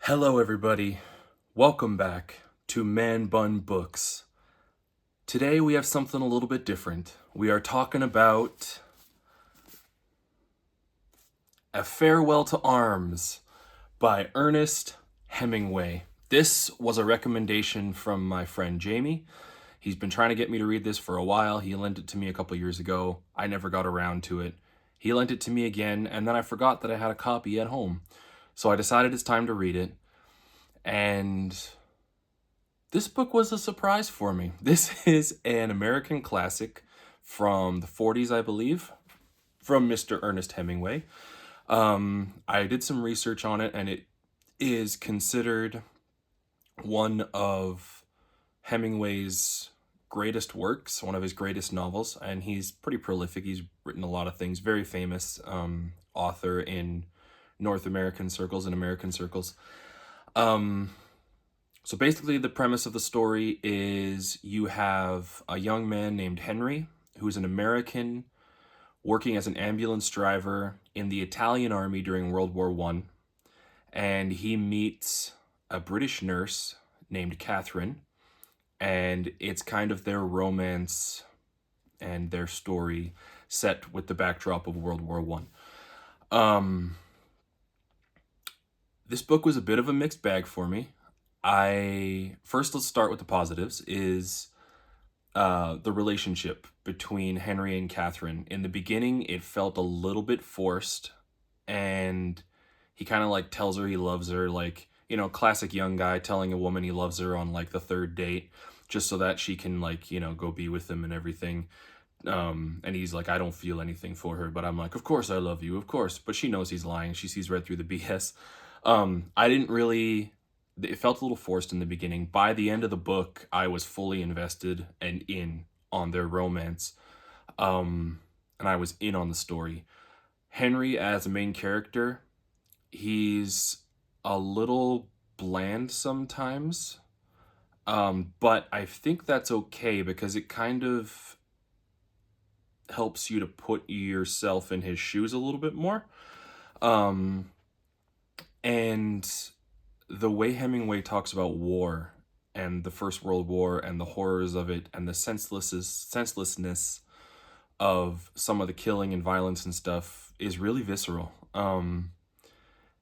Hello, everybody. Welcome back to ManBunBooks. Today we have something a little bit different. We are talking about A Farewell to Arms by Ernest Hemingway. This was a recommendation from my friend Jamie. He's been trying to get me to read this for a while. He lent it to me a couple years ago. I never got around to it. He lent it to me again, and then I forgot that I had a copy at home. So I decided it's time to read it. And this book was a surprise for me. This is an American classic from the 40s, I believe, from Mr. Ernest Hemingway. I did some research on it, and it is considered one of Hemingway's greatest works, one of his greatest novels, and he's pretty prolific. He's written a lot of things, very famous author in North American circles and American circles. So basically the premise of the story is you have a young man named Henry, who's an American working as an ambulance driver in the Italian army during World War I. And he meets a British nurse named Catherine, and it's kind of their romance and their story set with the backdrop of World War I. This book was a bit of a mixed bag for me. Let's start with the positives, is the relationship between Henry and Catherine. In the beginning, it felt a little bit forced, and he kind of like tells her he loves her, like, you know, classic young guy telling a woman he loves her on like the third date, just so that she can, like, you know, go be with him and everything. And he's like, I don't feel anything for her, but I'm like, of course I love you, of course. But she knows he's lying. She sees right through the BS. It felt a little forced in the beginning. By the end of the book, I was fully invested and in on their romance. And I was in on the story. Henry, as a main character, he's a little bland sometimes. But I think that's okay because it kind of helps you to put yourself in his shoes a little bit more. And the way Hemingway talks about war and the First World War and the horrors of it and the senselessness of some of the killing and violence and stuff is really visceral.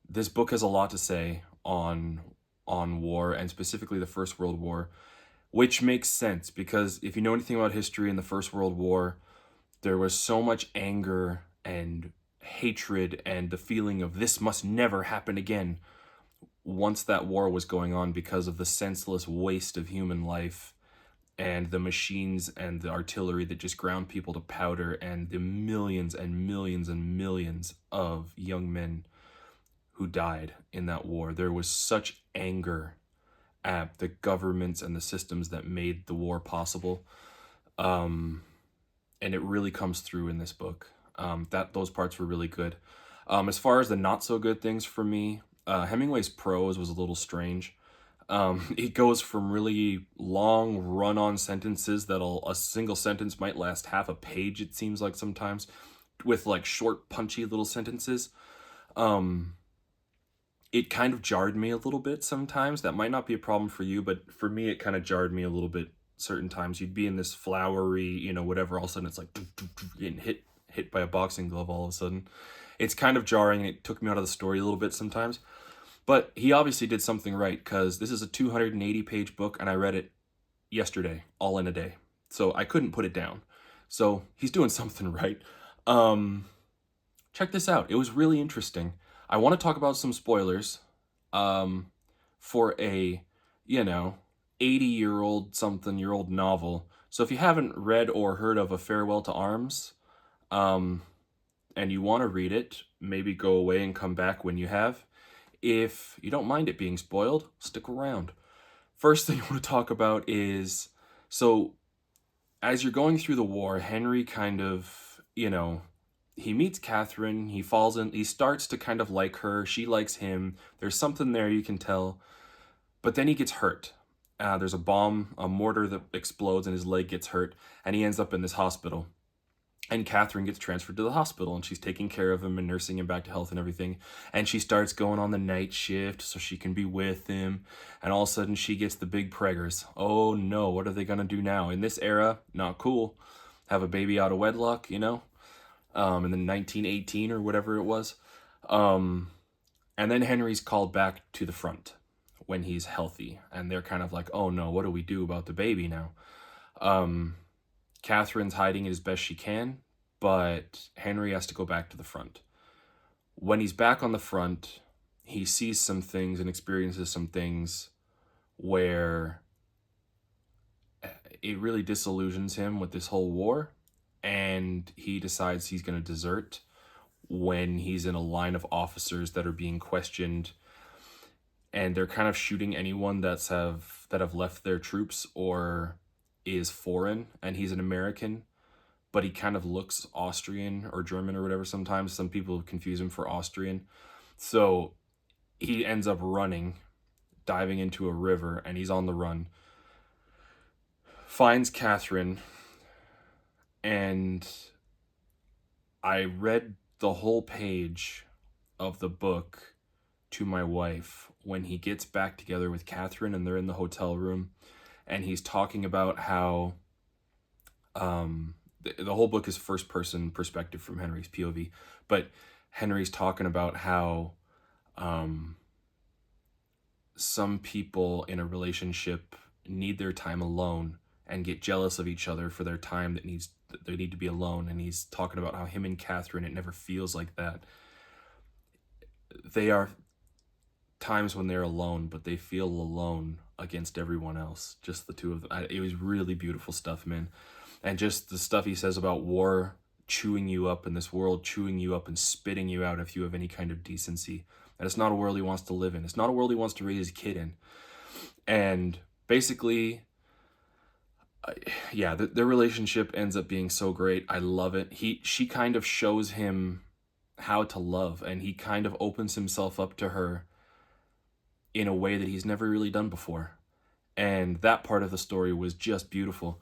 This book has a lot to say on war, and specifically the First World War, which makes sense because if you know anything about history in the First World War, there was so much anger and hatred and the feeling of this must never happen again once that war was going on, because of the senseless waste of human life and the machines and the artillery that just ground people to powder, and the millions and millions and millions of young men who died in that war. There was such anger at the governments and the systems that made the war possible. And it really comes through in this book. Those parts were really good. As far as the not so good things for me, Hemingway's prose was a little strange. It goes from really long run-on sentences a single sentence might last half a page, it seems like sometimes, with like short, punchy little sentences. It kind of jarred me a little bit sometimes. That might not be a problem for you, but for me, it kind of jarred me a little bit certain times. You'd be in this flowery, you know, whatever, all of a sudden it's like getting hit by a boxing glove all of a sudden. It's kind of jarring, and it took me out of the story a little bit sometimes. But he obviously did something right, because this is a 280-page book, and I read it yesterday, all in a day. So I couldn't put it down. So he's doing something right. Check this out. It was really interesting. I want to talk about some spoilers for a, 80-year-old, something-year-old novel. So if you haven't read or heard of A Farewell to Arms, and you want to read it, maybe go away and come back when you have. If you don't mind it being spoiled, stick around. First thing I want to talk about is, so as you're going through the war, Henry kind of, he meets Catherine, he starts to kind of like her, she likes him, there's something there, you can tell, but then he gets hurt. There's a mortar that explodes and his leg gets hurt, and he ends up in this hospital. And Catherine gets transferred to the hospital, and she's taking care of him and nursing him back to health and everything. And she starts going on the night shift so she can be with him. And all of a sudden she gets the big preggers. Oh no, what are they going to do now? In this era, not cool. Have a baby out of wedlock, you know? In the 1918 or whatever it was. And then Henry's called back to the front when he's healthy. And they're kind of like, oh no, what do we do about the baby now? Catherine's hiding it as best she can, but Henry has to go back to the front. When he's back on the front, he sees some things and experiences some things where it really disillusions him with this whole war, and he decides he's going to desert when he's in a line of officers that are being questioned, and they're kind of shooting anyone that have left their troops or is foreign, and he's an American, but he kind of looks Austrian or German or whatever. Sometimes some people confuse him for Austrian. So he ends up running, diving into a river, and he's on the run. Finds Catherine, and I read the whole page of the book to my wife when he gets back together with Catherine and they're in the hotel room. And he's talking about how the whole book is first person perspective from Henry's POV, but Henry's talking about how some people in a relationship need their time alone and get jealous of each other for their time that they need to be alone. And he's talking about how him and Catherine, it never feels like that. They are times when they're alone, but they feel alone against everyone else, just the two of them. It was really beautiful stuff, man. And just the stuff he says about war chewing you up, in this world chewing you up and spitting you out if you have any kind of decency. And it's not a world he wants to live in. It's not a world he wants to raise his kid in. And basically, yeah, their relationship ends up being so great. I love it. She kind of shows him how to love, and he kind of opens himself up to her in a way that he's never really done before. And that part of the story was just beautiful.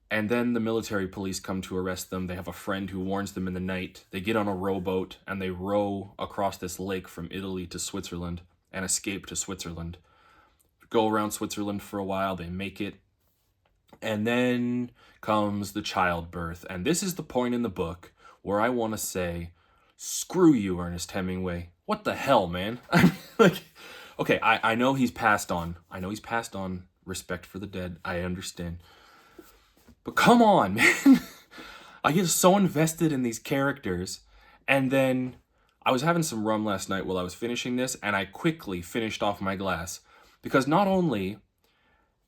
And then the military police come to arrest them. They have a friend who warns them in the night. They get on a rowboat and they row across this lake from Italy to Switzerland and escape to Switzerland. Go around Switzerland for a while. They make it. And then comes the childbirth. And this is the point in the book where I want to say, screw you, Ernest Hemingway. What the hell, man? Like, okay, I know he's passed on. I know he's passed on. Respect for the dead. I understand. But come on, man. I get so invested in these characters. And then I was having some rum last night while I was finishing this, and I quickly finished off my glass. Because not only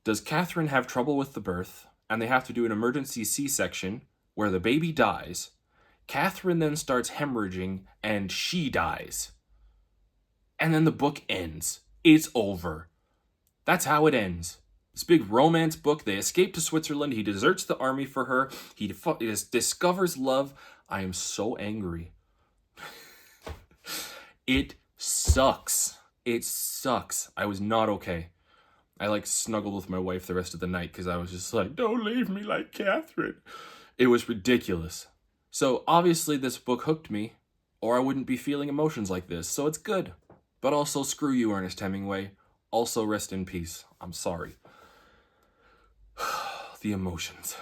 does Catherine have trouble with the birth, and they have to do an emergency C-section where the baby dies, Catherine then starts hemorrhaging and she dies. And then the book ends. It's over. That's how it ends. This big romance book. They escape to Switzerland. He deserts the army for her. He discovers love. I am so angry. It sucks. It sucks. I was not okay. I snuggled with my wife the rest of the night because I was just like, don't leave me like Catherine. It was ridiculous. So obviously this book hooked me, or I wouldn't be feeling emotions like this. So it's good. But also screw you, Ernest Hemingway. Also rest in peace. I'm sorry. The emotions.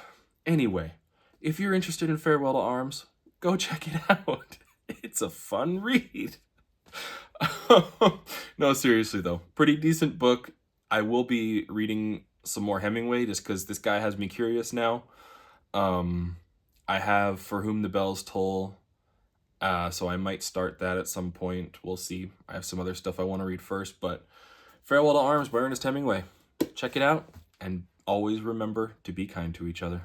Anyway, if you're interested in Farewell to Arms, go check it out. It's a fun read. No, seriously though. Pretty decent book. I will be reading some more Hemingway just because this guy has me curious now. I have For Whom the Bells Toll, so I might start that at some point. We'll see. I have some other stuff I want to read first, but Farewell to Arms by Ernest Hemingway. Check it out, and always remember to be kind to each other.